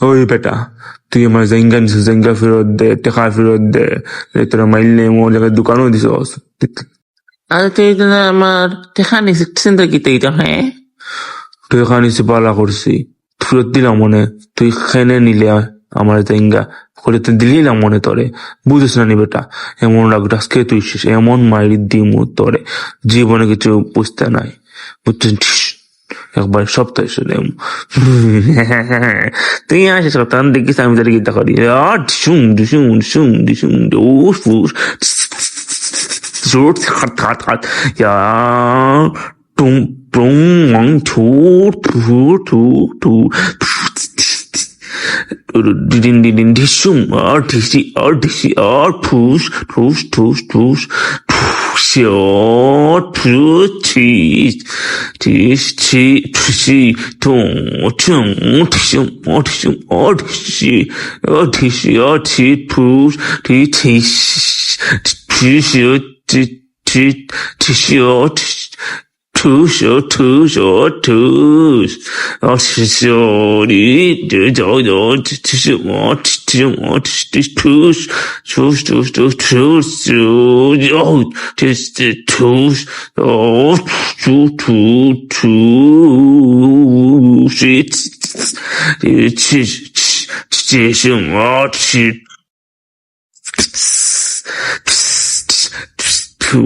ওই বেটা, তুই আমার জেঙ্গা নিছিস, জেঙ্গা ফেরত দে, টাকা ফেরত দে। তোরা মাইলে মোর জায়গায় দোকানও দিছ। আরে তুই তো না আমার দেখা নিচ্ছেন তো কি তুই তো হ্যাঁ তুই এখানে নিছি পালা করছি, ফেরত দিলাম মনে, তুই খেনে নিলে আমার জেঙ্গা করে তুই দিলি না মনে তোরে, বুঝিস না নি বেটা, এমন লাগটা আজকে তুই শেষ, এমন মাইরি দিমু তোরে, জীবনে কিছু বুঝতে নাই, বুঝছিস? একবার সপ্তাহে শুনে তুই আসিস তখন দেখিস আমি তোর গীতা করি, শুন শুন শুন শুন ফুস ফুস হাত হাত হাত টুম টুম টু টু টু টু ডিডিন ডিডিন ঢিসুম আর ঢিসি আর ঢিসি আর ঠুস ঠুস ঠুস ঠুস tis tis chi tisi tong chung tisum tisum tisi tisi ti pus ti tis tisi ti ti tisi tus tus tus tisi di do do tisi tis tus tus tus tus tus oh tis tus oh tu tu tu shit chi chi shum chi tu